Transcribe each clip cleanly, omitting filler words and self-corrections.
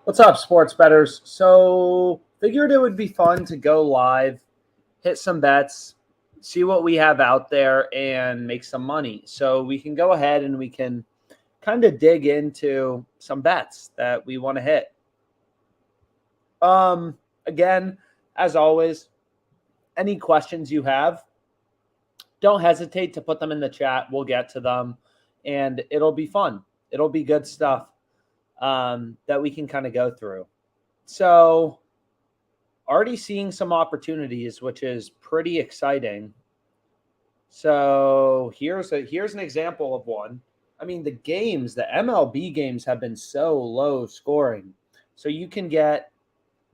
What's up, sports bettors? So, figured it would be fun to go live, hit some bets, see what we have out there, and make some money. So, we can go ahead and we can kind of dig into some bets that we want to hit. Again, as always, any questions you have, don't hesitate to put them in the chat. We'll get to them, and it'll be fun. It'll be good stuff that we can kind of go through. So, already seeing some opportunities, which is pretty exciting. So here's an example of one. I mean, the MLB games have been so low scoring. So you can get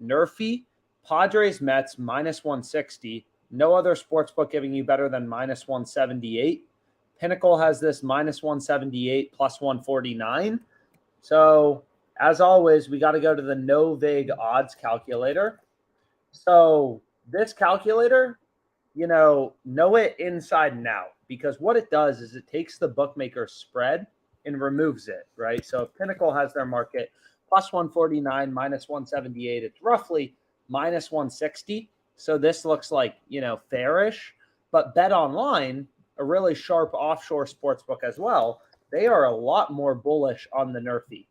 Nerfy, Padres Mets minus 160. No other sportsbook giving you better than minus 178. Pinnacle has this minus 178 plus 149. So as always, we got to go to the no vig odds calculator. So this calculator, know it inside and out, because what it does is it takes the bookmaker spread and removes it, right? So if Pinnacle has their market plus 149, minus 178, it's roughly minus 160. So this looks like, fairish. But Bet Online, a really sharp offshore sportsbook as well, they are a lot more bullish on the Nerfy,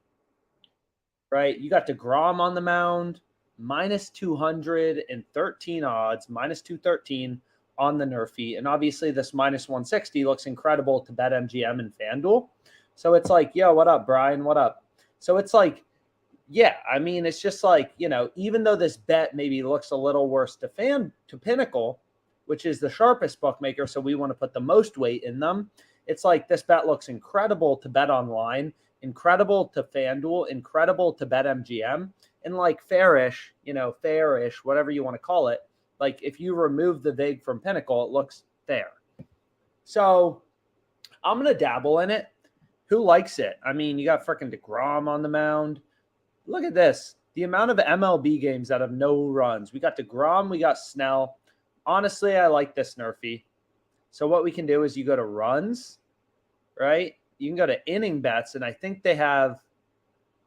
right? You got DeGrom on the mound, minus 213 odds, minus 213 on the Nerfy. And obviously this minus 160 looks incredible to BetMGM and FanDuel. So it's like, yo, what up, Brian? What up? So it's like, yeah, I mean, it's just like, even though this bet maybe looks a little worse to Pinnacle, which is the sharpest bookmaker, so we want to put the most weight in them. It's like this bet looks incredible to Bet Online, incredible to FanDuel, incredible to BetMGM, and like fairish, whatever you want to call it. Like if you remove the vig from Pinnacle, it looks fair. So I'm going to dabble in it. Who likes it? I mean, you got freaking DeGrom on the mound. Look at this. The amount of MLB games that have no runs. We got DeGrom, we got Snell. Honestly, I like this Nerfy. So what we can do is you go to runs, right? You can go to inning bets, and I think they have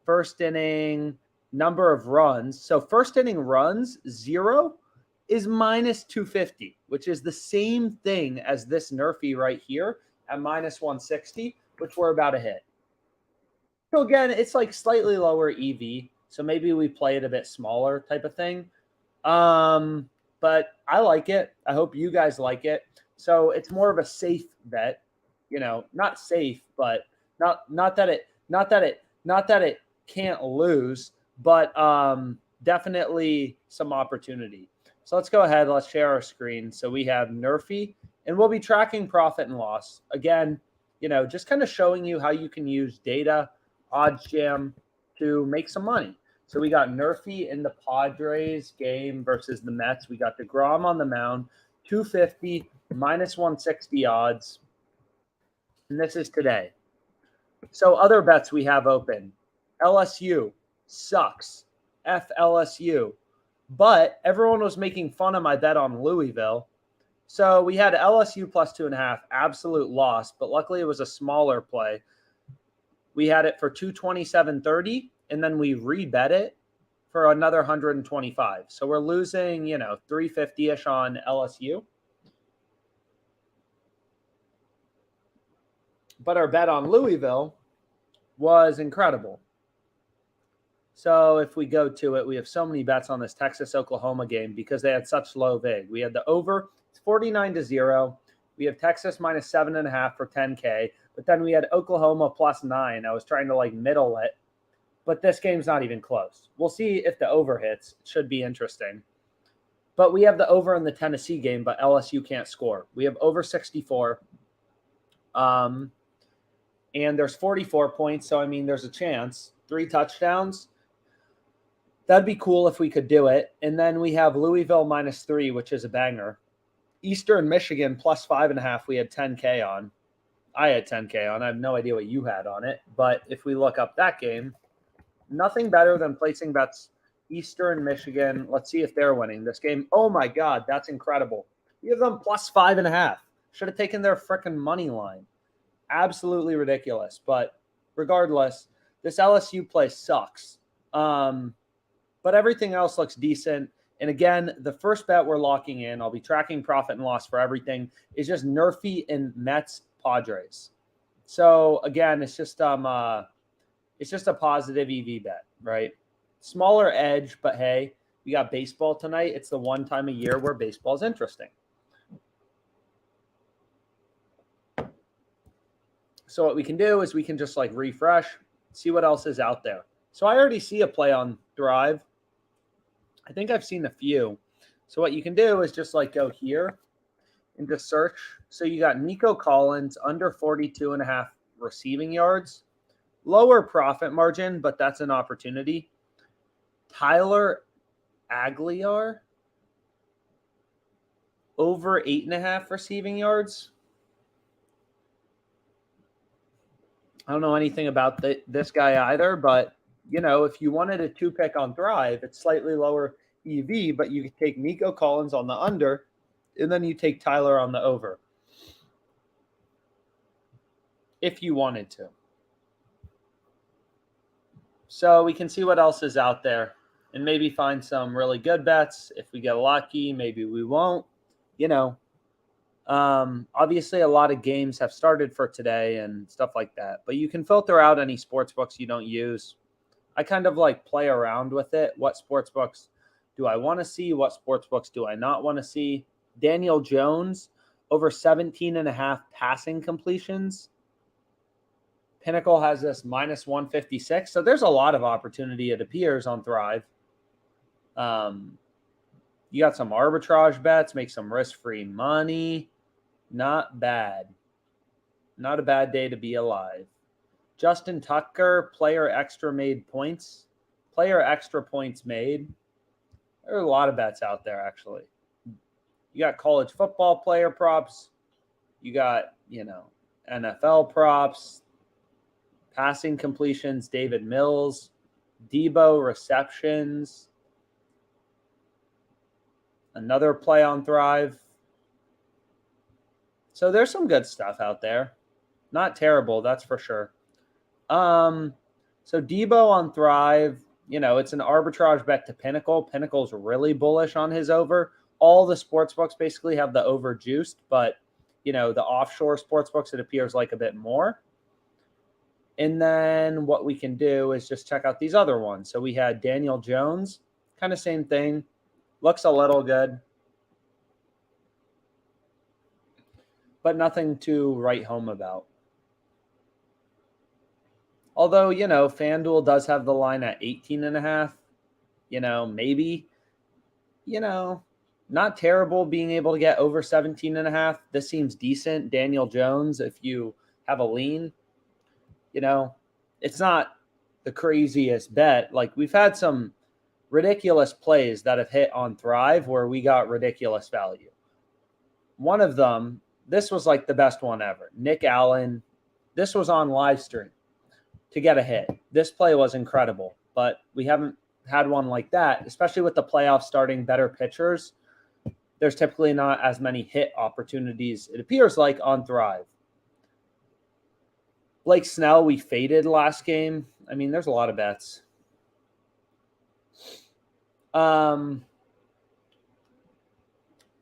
first inning number of runs. So first inning runs, 0 is minus 250, which is the same thing as this Nerfy right here at minus 160, which we're about to hit. So again, it's like slightly lower EV. So maybe we play it a bit smaller type of thing. But I like it. I hope you guys like it. So it's more of a safe bet, not safe, but not that it can't lose, but definitely some opportunity. So let's go ahead. Let's share our screen. So we have Nerfy, and we'll be tracking profit and loss. Again, just kind of showing you how you can use data, OddsJam to make some money. So we got Nerfy in the Padres game versus the Mets. We got DeGrom on the mound, 250, minus 160 odds. And this is today. So other bets we have open. LSU sucks. F LSU. But everyone was making fun of my bet on Louisville. So we had LSU plus 2.5, absolute loss. But luckily it was a smaller play. We had it for 227.30, and then we rebet it for another 125. So we're losing, 350-ish on LSU. But our bet on Louisville was incredible. So if we go to it, we have so many bets on this Texas-Oklahoma game because they had such low vig. We had the over, it's 49-0. We have Texas minus 7.5 for 10K. But then we had Oklahoma plus 9. I was trying to middle it. But this game's not even close. We'll see if the over hits. It should be interesting. But we have the over in the Tennessee game, but LSU can't score. We have over 64. And there's 44 points. So, I mean, there's a chance. 3 touchdowns. That'd be cool if we could do it. And then we have Louisville minus 3, which is a banger. Eastern Michigan plus 5.5. We had 10K on. I had 10K on. I have no idea what you had on it. But if we look up that game, nothing better than placing bets Eastern Michigan. Let's see if they're winning this game. Oh, my God. That's incredible. We have them plus 5.5. Should have taken their freaking money line. Absolutely ridiculous. But regardless, this LSU play sucks. But everything else looks decent. And again, the first bet we're locking in, I'll be tracking profit and loss for everything, is just Nerfy and Mets Padres. So again, it's just a positive EV bet, right? Smaller edge, but hey, we got baseball tonight. It's the one time a year where baseball is interesting. So what we can do is we can just like refresh, see what else is out there. So I already see a play on Thrive. I think I've seen a few. So what you can do is just like go here and just search. So you got Nico Collins under 42.5 receiving yards. Lower profit margin, but that's an opportunity. Tyler Aguilar over 8.5 receiving yards. I don't know anything about this guy either, but if you wanted a 2-pick on Thrive, it's slightly lower EV, but you could take Nico Collins on the under, and then you take Tyler on the over if you wanted to. So we can see what else is out there and maybe find some really good bets. If we get lucky, maybe we won't. Obviously a lot of games have started for today and stuff like that, but you can filter out any sports books you don't use. I kind of like play around with it. What sports books do I want to see? What sports books do I not want to see? Daniel Jones over 17.5 passing completions. Pinnacle has this minus 156. So there's a lot of opportunity, it appears, on Thrive. You got some arbitrage bets, make some risk-free money. Not bad. Not a bad day to be alive. Justin Tucker, player extra made points. Player extra points made. There are a lot of bets out there, actually. You got college football player props. You got, NFL props. Passing completions, David Mills. Debo receptions. Another play on Thrive. So there's some good stuff out there. Not terrible, that's for sure. So Debo on Thrive, it's an arbitrage bet to Pinnacle. Pinnacle's really bullish on his over. All the sports books basically have the over juiced, but the offshore sports books, it appears like a bit more. And then what we can do is just check out these other ones. So we had Daniel Jones, kind of same thing. Looks a little good, but nothing to write home about. Although, FanDuel does have the line at 18.5. Maybe, not terrible being able to get over 17.5. This seems decent. Daniel Jones, if you have a lean, it's not the craziest bet. Like, we've had some ridiculous plays that have hit on Thrive where we got ridiculous value. One of them, this was like the best one ever. Nick Allen, this was on live stream to get a hit. This play was incredible, but we haven't had one like that, especially with the playoffs starting, better pitchers. There's typically not as many hit opportunities, it appears like, on Thrive. Blake Snell, we faded last game. I mean, there's a lot of bets.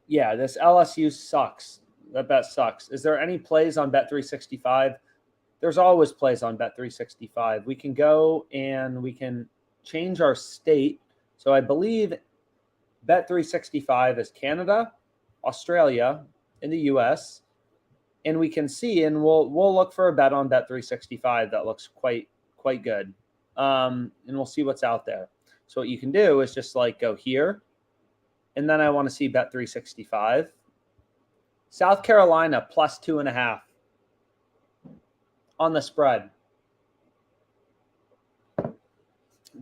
Yeah, this LSU sucks. That bet sucks. Is there any plays on Bet365? There's always plays on Bet365. We can go and we can change our state. So I believe Bet365 is Canada, Australia, and the US. And we can see, and we'll look for a bet on Bet365 that looks quite good. And we'll see what's out there. So what you can do is just like go here. And then I want to see Bet365. South Carolina plus 2.5 on the spread.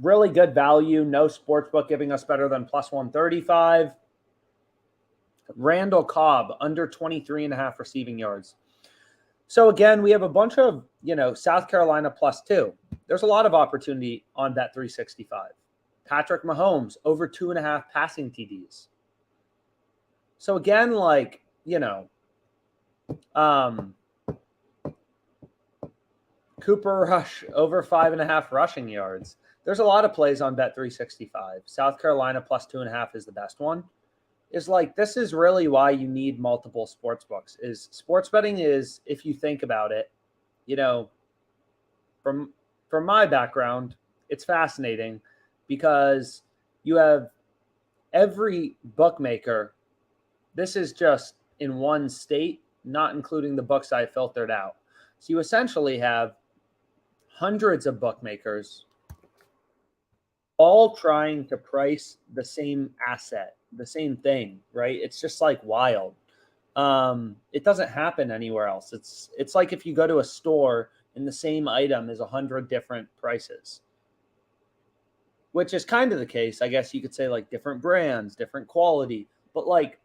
Really good value. No sportsbook giving us better than plus 135. Randall Cobb under 23.5 receiving yards. So again, we have a bunch of, South Carolina plus 2. There's a lot of opportunity on Bet365. Patrick Mahomes over 2.5 passing TDs. So again, like, Cooper Rush over 5.5 rushing yards. there's a lot of plays on Bet365. South Carolina plus 2.5 is the best one. Is like, this is really why you need multiple sports books. Is sports betting is, if you think about it, you know, from my background, it's fascinating because you have every bookmaker. This is just in one state, not including the books I filtered out. So you essentially have hundreds of bookmakers all trying to price the same asset, the same thing, right? It's just like wild. It doesn't happen anywhere else. It's like if you go to a store and the same item is 100 different prices, which is kind of the case. I guess you could say like different brands, different quality, but like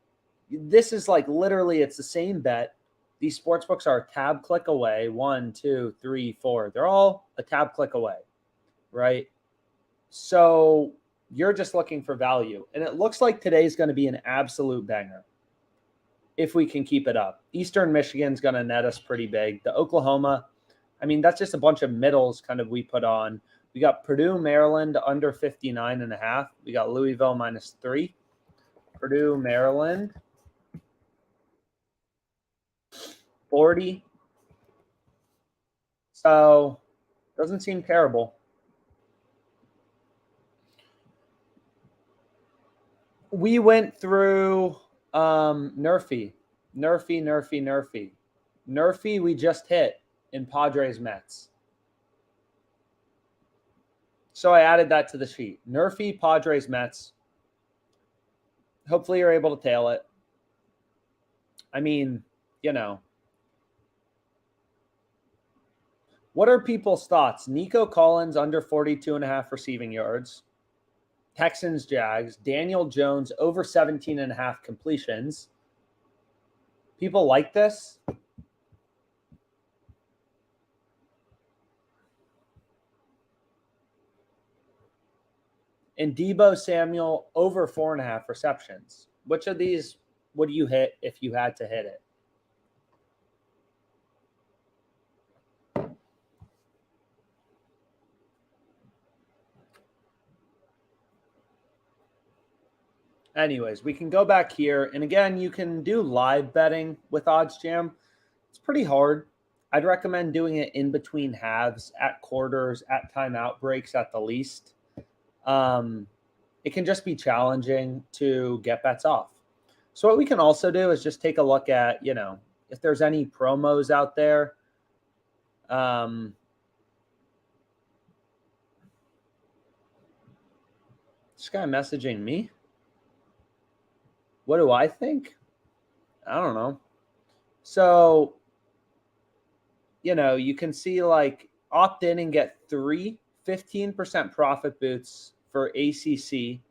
this is like literally it's the same bet. These sports books are a tab click away. 1, 2, 3, 4. They're all a tab click away, right? So you're just looking for value. And it looks like today's going to be an absolute banger if we can keep it up. Eastern Michigan's going to net us pretty big. The Oklahoma, I mean, that's just a bunch of middles kind of we put on. We got Purdue, Maryland under 59.5. We got Louisville -3. Purdue, Maryland 40. So doesn't seem terrible. We went through Nerfy. Nerfy we just hit in Padres Mets. So I added that to the sheet. Nerfy, Padres Mets. Hopefully you're able to tail it. I mean, you know. What are people's thoughts? Nico Collins under 42.5 receiving yards. Texans, Jags. Daniel Jones over 17.5 completions. People like this. And Deebo Samuel over 4.5 receptions. Which of these would you hit if you had to hit it? Anyways, we can go back here. And again, you can do live betting with OddsJam. It's pretty hard. I'd recommend doing it in between halves, at quarters, at timeout breaks at the least. It can just be challenging to get bets off. So what we can also do is just take a look at, you know, if there's any promos out there. This guy messaging me. What do I think? I don't know. So, you know, you can see like opt in and get 3 15% profit boosts for ACC.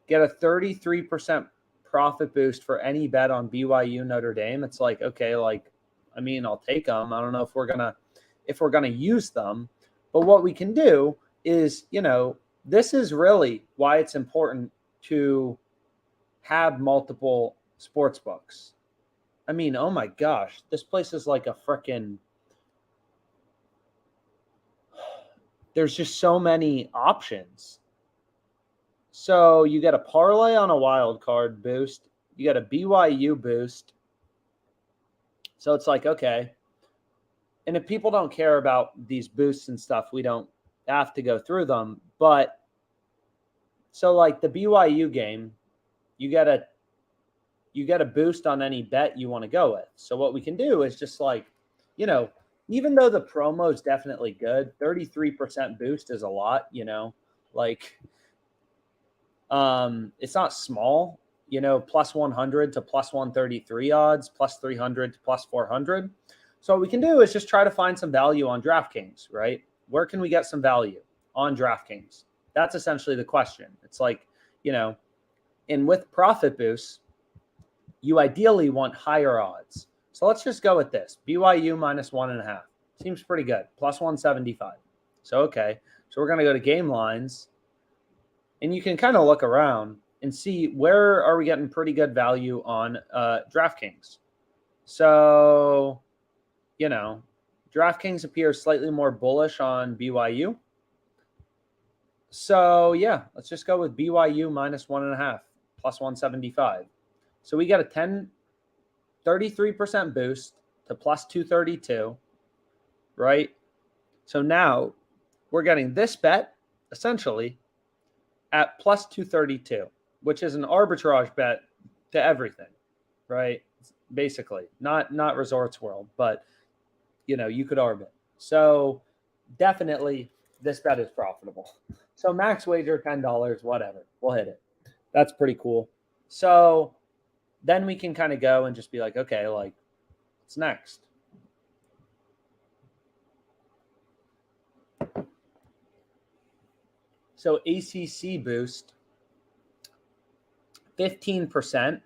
Get a 33% profit boost for any bet on BYU Notre Dame. It's like, okay, like, I mean, I'll take them. I don't know if we're gonna use them, but what we can do is, you know, this is really why it's important to have multiple sports books. I mean, oh my gosh, this place is like a freaking. There's just so many options. So you get a parlay on a wild card boost. You get a BYU boost. So it's like, okay. And if people don't care about these boosts and stuff, we don't have to go through them. But so like the BYU game, you get a boost on any bet you want to go with. So what we can do is just like, you know, even though the promo is definitely good, 33% boost is a lot, you know, like it's not small, you know, plus 100 to plus 133 odds, plus 300 to plus 400. So what we can do is just try to find some value on DraftKings, right? Where can we get some value on DraftKings? That's essentially the question. It's like, you know, and with profit boosts, you ideally want higher odds. So let's just go with this. BYU -1.5. Seems pretty good. Plus 175. So, okay. So we're going to go to game lines. And you can kind of look around and see where are we getting pretty good value on DraftKings. So, you know, DraftKings appears slightly more bullish on BYU. So yeah, let's just go with BYU minus 1.5 plus 175. So we get a 33% boost to plus 232, right? So now we're getting this bet essentially at plus 232, which is an arbitrage bet to everything, right? Basically, not Resorts World, but you could arb it. So definitely this bet is profitable. So max wager $10, whatever. We'll hit it. That's pretty cool. So then we can kind of go and just be like, okay, like what's next? So ACC boost 15%.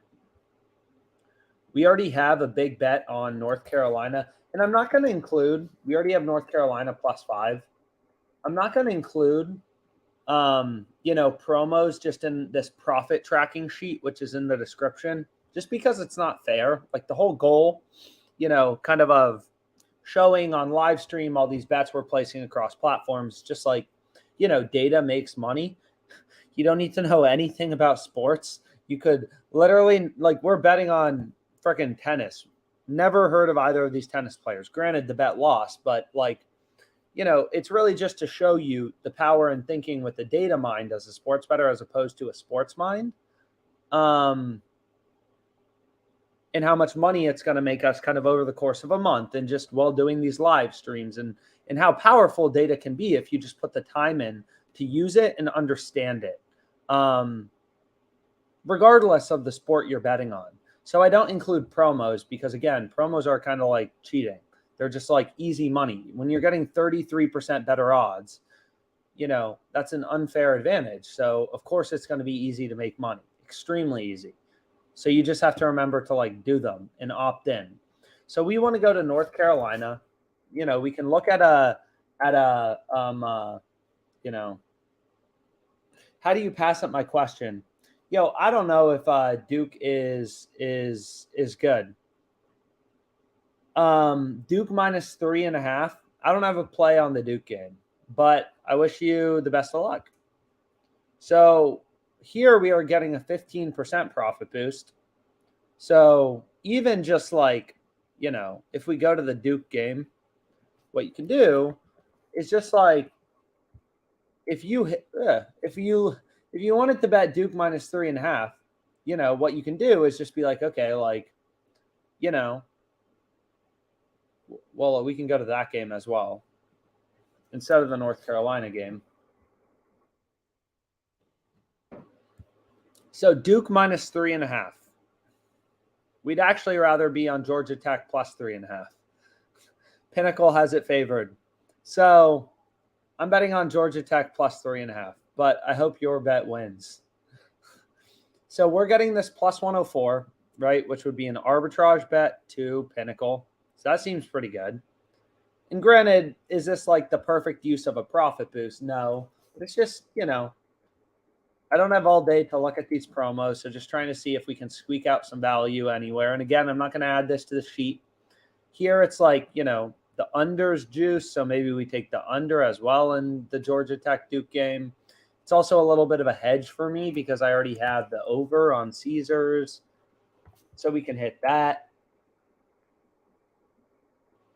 We already have a big bet on North Carolina, and I'm not going to include, we already have North Carolina plus 5. I'm not going to include promos just in this profit tracking sheet, which is in the description, just because it's not fair. Like the whole goal, kind of showing on live stream all these bets we're placing across platforms, just like, data makes money. You don't need to know anything about sports. You could literally, like, we're betting on freaking tennis. Never heard of either of these tennis players. Granted, the bet lost, but like, it's really just to show you the power in thinking with the data mind as a sports bettor as opposed to a sports mind. And how much money it's going to make us kind of over the course of a month and just while doing these live streams and how powerful data can be if you just put the time in to use it and understand it, regardless of the sport you're betting on. So I don't include promos because, again, promos are kind of like cheating. They're just like easy money. When you're getting 33% better odds, that's an unfair advantage. So, of course, it's going to be easy to make money, extremely easy. So you just have to remember to like do them and opt in. So we want to go to North Carolina. We can look at how do you pass up my question? I don't know if Duke is good. Duke minus 3.5. I don't have a play on the Duke game, but I wish you the best of luck. So here we are getting a 15% profit boost. So even just like, if we go to the Duke game, what you can do is just like, if you wanted to bet Duke minus 3.5, what you can do is just be like, okay, like, well, we can go to that game as well instead of the North Carolina game. So Duke minus 3.5. We'd actually rather be on Georgia Tech plus 3.5. Pinnacle has it favored. So I'm betting on Georgia Tech plus 3.5, but I hope your bet wins. So we're getting this plus 104, right, which would be an arbitrage bet to Pinnacle. So that seems pretty good. And granted, is this like the perfect use of a profit boost? No. But it's just, I don't have all day to look at these promos, so just trying to see if we can squeak out some value anywhere. And again, I'm not going to add this to the sheet. Here it's like, the under's juice, so maybe we take the under as well in the Georgia Tech Duke game. It's also a little bit of a hedge for me because I already have the over on Caesars, so we can hit that.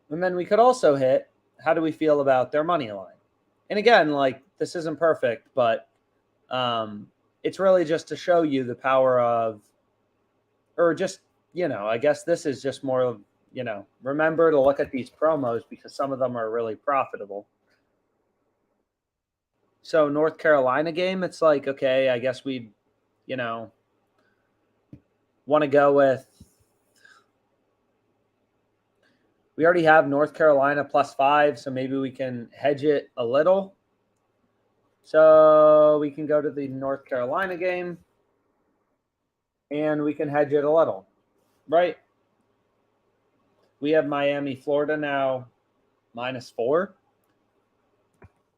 And then we could also hit, how do we feel about their money line? And again, like, this isn't perfect, but it's really just to show you the power of, or just, I guess this is just more of, remember to look at these promos because some of them are really profitable. So North Carolina game, it's like, okay, I guess we, want to go with, we already have North Carolina plus 5, so maybe we can hedge it a little. So we can go to the North Carolina game and we can hedge it a little, right? We have Miami, Florida now minus 4.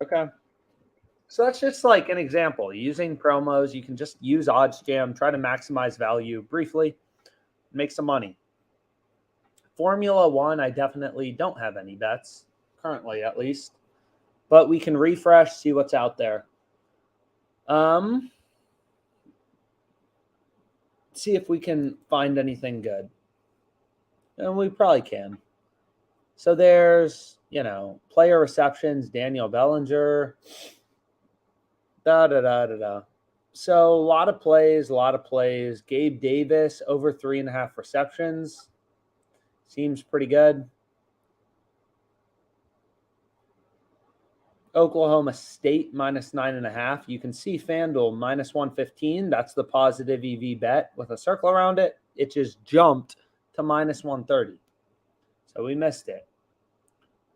Okay. So that's just like an example. Using promos, you can just use OddsJam, try to maximize value briefly, make some money. Formula One, I definitely don't have any bets, currently at least. But we can refresh, see what's out there. See if we can find anything good. And we probably can. So there's, player receptions, Daniel Bellinger. Da da da da da. So a lot of plays. Gabe Davis over 3.5 receptions. Seems pretty good. Oklahoma State minus 9.5. You can see FanDuel minus 115. That's the positive EV bet with a circle around it. It just jumped to minus 130. So we missed it.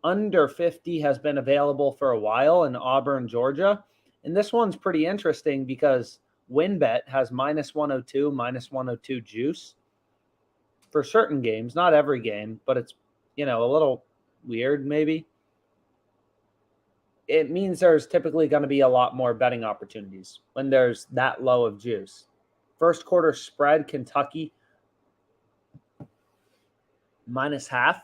Under 50 has been available for a while in Auburn, Georgia. And this one's pretty interesting because WinBet has minus 102 juice for certain games, not every game, but it's, a little weird maybe. It means there's typically going to be a lot more betting opportunities when there's that low of juice. First quarter spread, Kentucky minus half.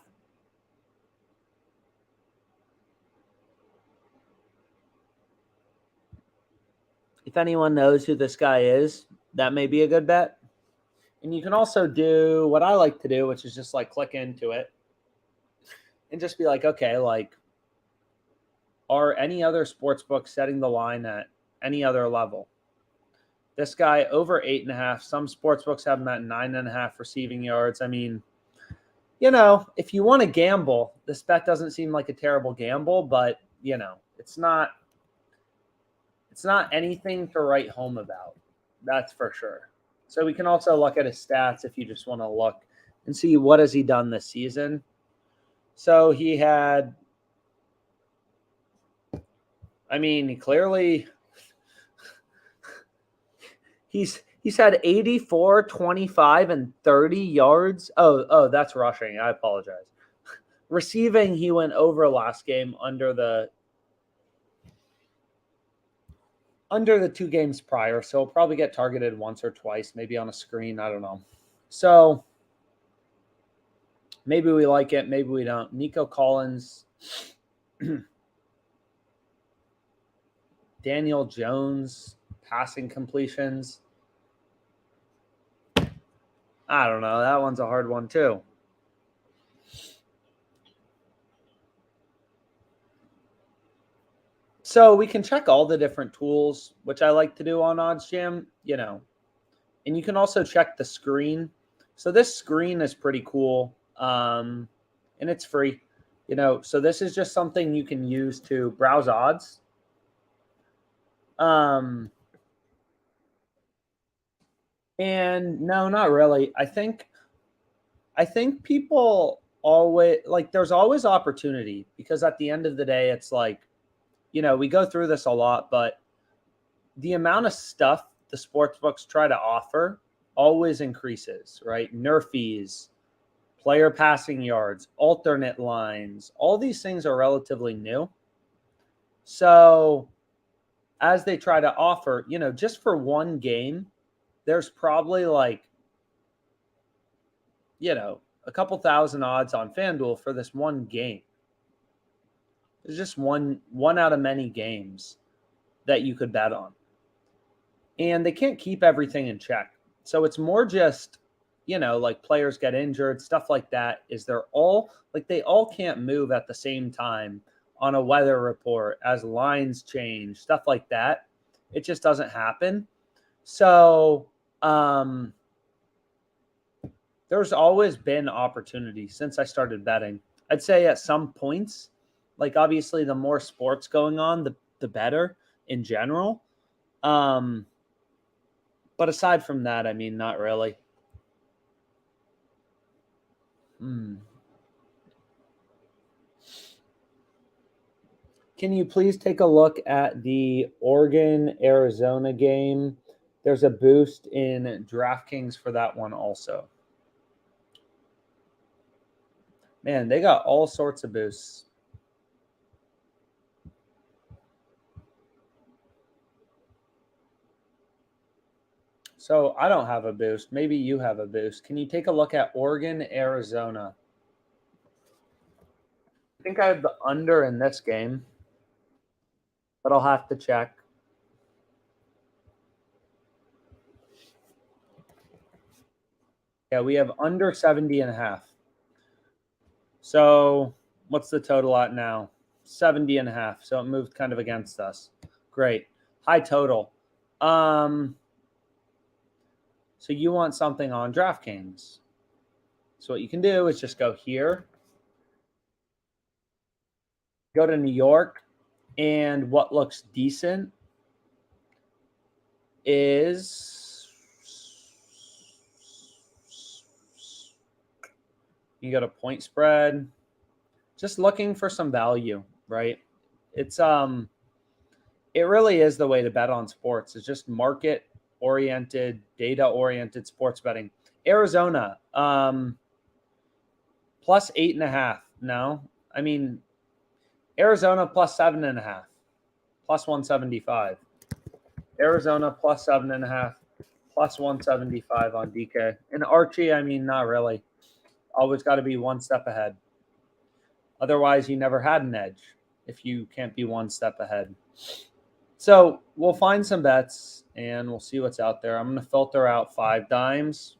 If anyone knows who this guy is, that may be a good bet. And you can also do what I like to do, which is just like click into it and just be like, okay, like, are any other sports books setting the line at any other level? This guy over 8.5. Some sports books have him at 9.5 receiving yards. I mean, if you want to gamble, this bet doesn't seem like a terrible gamble, but it's not anything to write home about. That's for sure. So we can also look at his stats if you just want to look and see what has he done this season. So he had, he clearly he's had 84, 25, and 30 yards. Oh, that's rushing. I apologize. Receiving, he went over last game under the 2 games prior, so he'll probably get targeted once or twice, maybe on a screen. I don't know. So maybe we like it, maybe we don't. Nico Collins, Daniel Jones, passing completions. I don't know. That one's a hard one too. So we can check all the different tools, which I like to do on OddsJam, and you can also check the screen. So this screen is pretty cool, and it's free, So this is just something you can use to browse odds. And no, not really. I think people always there's always opportunity because at the end of the day, it's like, we go through this a lot, but the amount of stuff the sports books try to offer always increases, right? Nerfies, player passing yards, alternate lines, all these things are relatively new. So as they try to offer, just for one game, there's probably a couple thousand odds on FanDuel for this one game. There's just one out of many games that you could bet on. And they can't keep everything in check. So it's more just, players get injured, stuff like that. They all can't move at the same time on a weather report as lines change, stuff like that. It just doesn't happen. So there's always been opportunity since I started betting. I'd say at some points, obviously the more sports going on, the better in general. But aside from that, not really. Can you please take a look at the Oregon-Arizona game? There's a boost in DraftKings for that one also. Man, they got all sorts of boosts. So I don't have a boost. Maybe you have a boost. Can you take a look at Oregon, Arizona? I think I have the under in this game, but I'll have to check. Yeah, we have under 70.5. So what's the total at now? 70.5. So it moved kind of against us. Great. High total. So you want something on DraftKings. So what you can do is just go here, go to New York, and what looks decent is you go to point spread, just looking for some value, right? It's it really is the way to bet on sports. It's just market oriented, data oriented sports betting. Arizona, plus 8.5. No, I mean Arizona plus 7.5, plus 175. Arizona plus 7.5, plus 175 on DK. And Archie, I mean, not really. Always got to be one step ahead. Otherwise, you never had an edge if you can't be one step ahead. So we'll find some bets and we'll see what's out there. I'm going to filter out 5 dimes.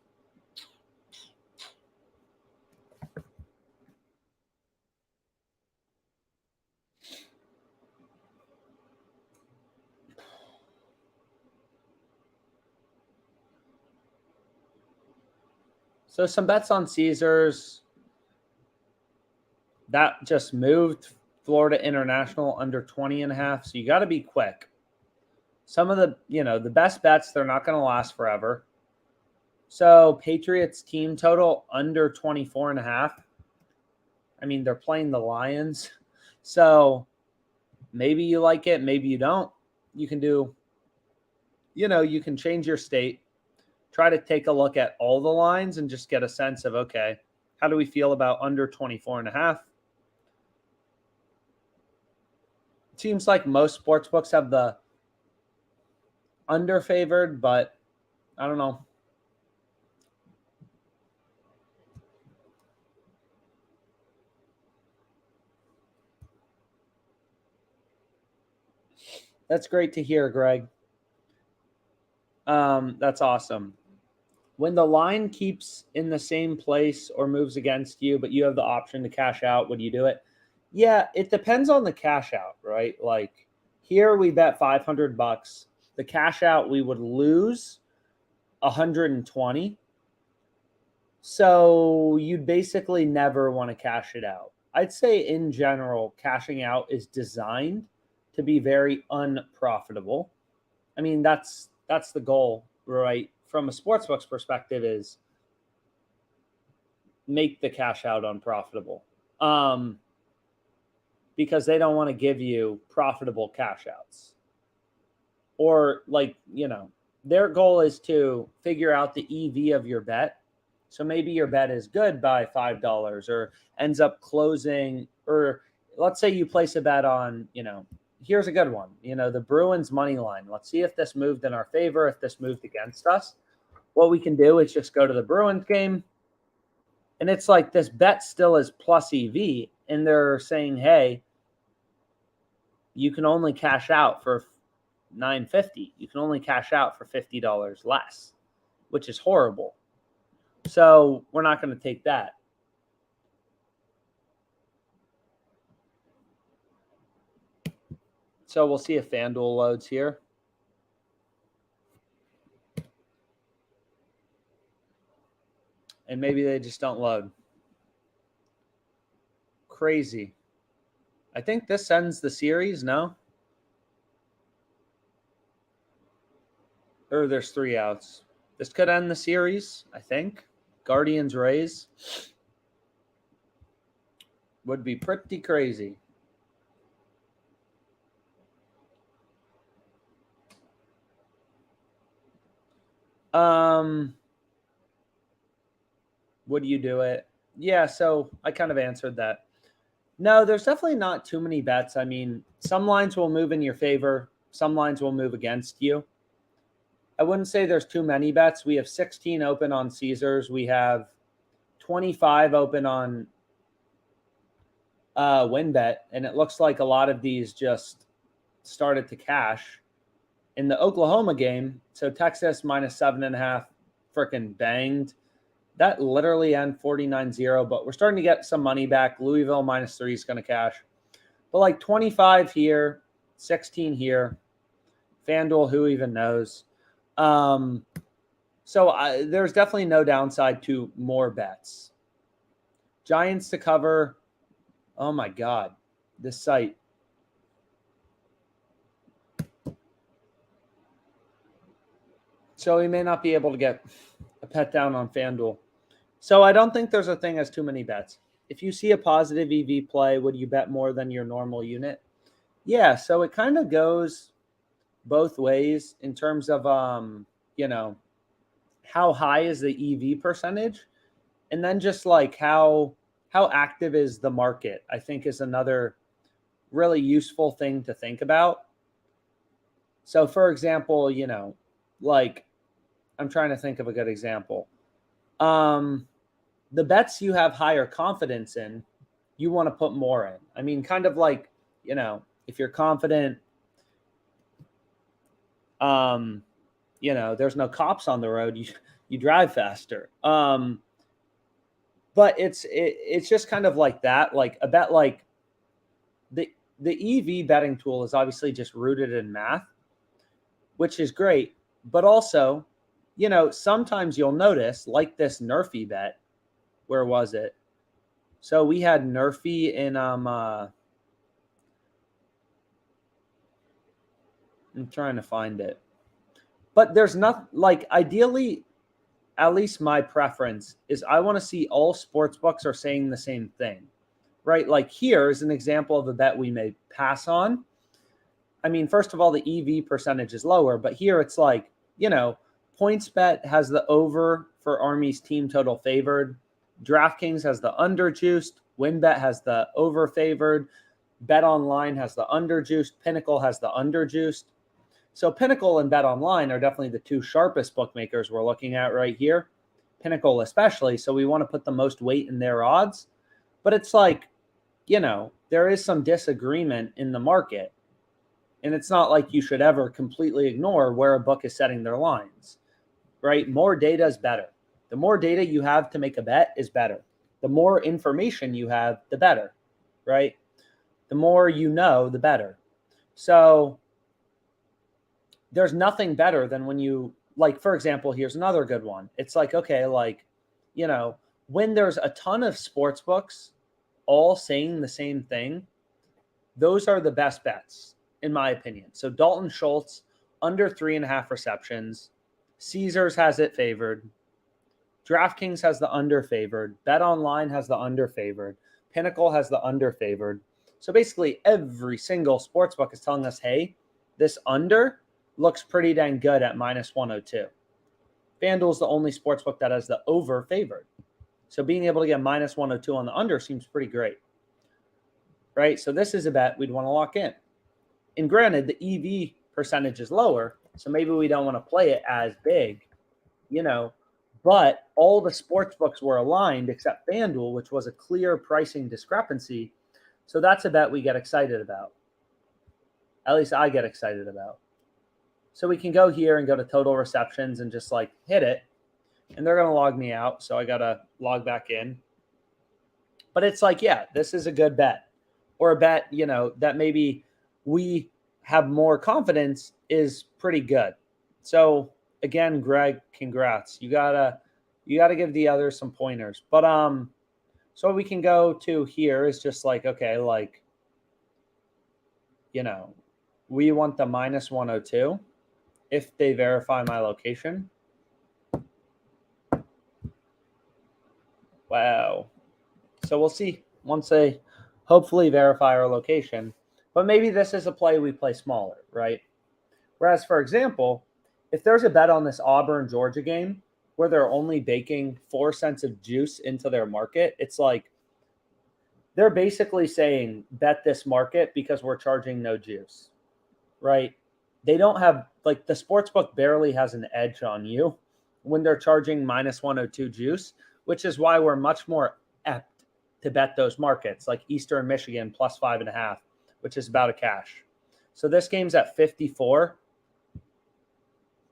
So some bets on Caesars. That just moved Florida International under 20.5. So you got to be quick. Some of the, the best bets, they're not going to last forever. So Patriots team total under 24.5. I mean, they're playing the Lions. So maybe you like it, maybe you don't. You can do, you can change your state, try to take a look at all the lines and just get a sense of, okay, how do we feel about under 24.5? It seems like most sports books have the under favored, but I don't know. That's great to hear, Greg. That's awesome. When the line keeps in the same place or moves against you, but you have the option to cash out, would you do it? Yeah, it depends on the cash out, right? Like here we bet $500. The cash out, we would lose 120. So you'd basically never want to cash it out. I'd say in general, cashing out is designed to be very unprofitable. I mean, that's the goal, right? From a sportsbook's perspective is make the cash out unprofitable. Because they don't want to give you profitable cash outs. Or their goal is to figure out the EV of your bet. So maybe your bet is good by $5 or ends up closing, or let's say you place a bet on, here's a good one, the Bruins money line. Let's see if this moved in our favor, if this moved against us. What we can do is just go to the Bruins game. And it's like this bet still is plus EV. And they're saying, hey, you can only cash out for $9.50. You can only cash out for $50 less, which is horrible. So we're not going to take that. So we'll see if FanDuel loads here. And maybe they just don't load. Crazy. I think this ends the series, no? Or there's 3 outs. This could end the series, I think. Guardians Rays would be pretty crazy. Would you do it? Yeah, so I kind of answered that. No, there's definitely not too many bets. I mean, some lines will move in your favor. Some lines will move against you. I wouldn't say there's too many bets. We have 16 open on Caesars. We have 25 open on WinBet, and it looks like a lot of these just started to cash in the Oklahoma game. So Texas minus 7.5 freaking banged. That literally end 49-0, but we're starting to get some money back. Louisville -3 is going to cash. But like 25 here, 16 here. FanDuel, who even knows? So there's definitely no downside to more bets. Giants to cover. Oh my God, this site. So we may not be able to get a pet down on FanDuel. So I don't think there's a thing as too many bets. If you see a positive EV play, would you bet more than your normal unit? Yeah, so it kind of goes both ways in terms of how high is the EV percentage, and then just like how active is the market, I think is another really useful thing to think about. So for example, like I'm trying to think of a good example. The bets you have higher confidence in, you want to put more in. I mean, kind of like, if you're confident, there's no cops on the road, you drive faster. But it's just kind of like that. Like a bet, like the EV betting tool is obviously just rooted in math, which is great. But also, sometimes you'll notice, like this Nerfy bet. Where was it? So we had Nerfy in I'm trying to find it. But there's not, like, ideally, at least my preference is I want to see all sports books are saying the same thing, right? Like here is an example of a bet we may pass on. I mean, first of all, the EV percentage is lower, but here it's like, PointsBet has the over for Army's team total favored. DraftKings has the under juiced. WinBet has the over favored. BetOnline has the under juiced. Pinnacle has the under juiced. So Pinnacle and BetOnline are definitely the two sharpest bookmakers we're looking at right here. Pinnacle especially. So we want to put the most weight in their odds. But it's like, there is some disagreement in the market. And it's not like you should ever completely ignore where a book is setting their lines, right? More data is better. The more data you have to make a bet is better. The more information you have, the better, right? The more you know, the better. So there's nothing better than when you, like, for example, here's another good one. It's like, okay, like, when there's a ton of sports books all saying the same thing, those are the best bets, in my opinion. So Dalton Schultz, under 3.5 receptions. Caesars has it favored. DraftKings has the under favored. BetOnline has the under favored. Pinnacle has the under favored. So basically every single sportsbook is telling us, hey, this under looks pretty dang good at -102. FanDuel's the only sportsbook that has the over favored. So being able to get -102 on the under seems pretty great, right? So this is a bet we'd want to lock in. And granted, the EV percentage is lower, so maybe we don't want to play it as big, but all the sports books were aligned except FanDuel, which was a clear pricing discrepancy. So that's a bet we get excited about. At least I get excited about. So we can go here and go to total receptions and just like hit it. And they're going to log me out. So I got to log back in. But it's like, yeah, this is a good bet. Or a bet, that maybe we have more confidence is pretty good. So again, Greg, congrats. You gotta give the others some pointers. But so what we can go to here is just like, okay, like, we want the -102 if they verify my location. Wow. So we'll see once they hopefully verify our location. But maybe this is a play we play smaller, right? Whereas, for example, if there's a bet on this Auburn-Georgia game where they're only baking 4 cents of juice into their market, it's like they're basically saying bet this market because we're charging no juice, right? They don't have, like, the sportsbook barely has an edge on you when they're charging -102 juice, which is why we're much more apt to bet those markets, like Eastern Michigan +5.5, which is about a cash. So this game's at 54.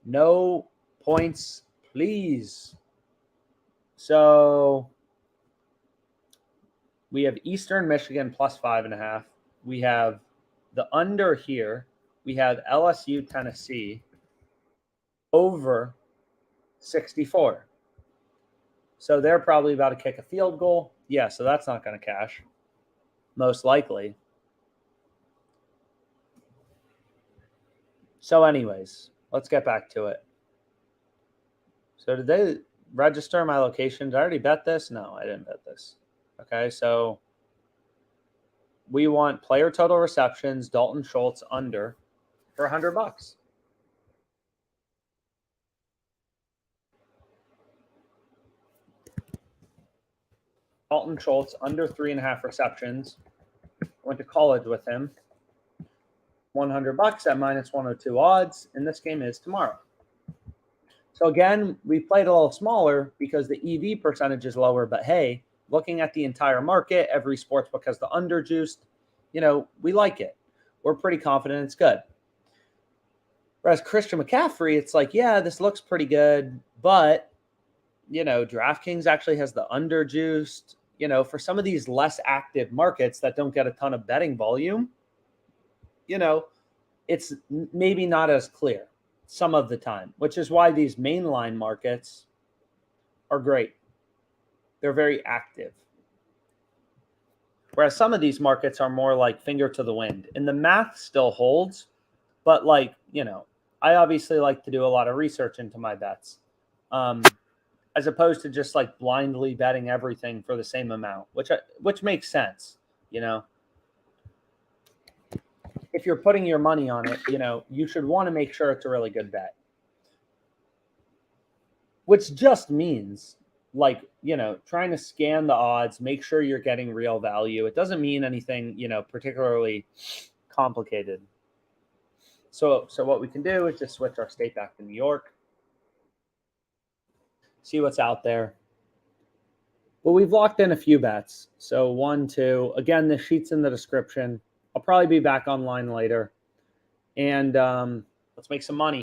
No points, please. So we have Eastern Michigan plus 5.5. We have the under here. We have LSU, Tennessee over 64. So they're probably about to kick a field goal. Yeah, so that's not going to cash, most likely. So anyways, let's get back to it. So did they register my location? Did I already bet this? No, I didn't bet this. Okay, so we want player total receptions, Dalton Schultz under for $100. Dalton Schultz under 3.5 receptions. Went to college with him. $100 at minus 102 odds, and this game is tomorrow. So again, we played a little smaller because the EV percentage is lower, but hey, looking at the entire market, every sportsbook has the under juiced. We like it. We're pretty confident it's good. Whereas Christian McCaffrey, it's like, yeah, this looks pretty good, but DraftKings actually has the under juiced. For some of these less active markets that don't get a ton of betting volume, it's maybe not as clear some of the time, which is why these mainline markets are great. They're very active. Whereas some of these markets are more like finger to the wind, and the math still holds, but I obviously like to do a lot of research into my bets, as opposed to just like blindly betting everything for the same amount, which makes sense. If you're putting your money on it, you should want to make sure it's a really good bet. Which just means trying to scan the odds, make sure you're getting real value. It doesn't mean anything, particularly complicated. So what we can do is just switch our state back to New York, see what's out there. Well, we've locked in a few bets. So 1, 2, again, the sheet's in the description. I'll probably be back online later. And let's make some money.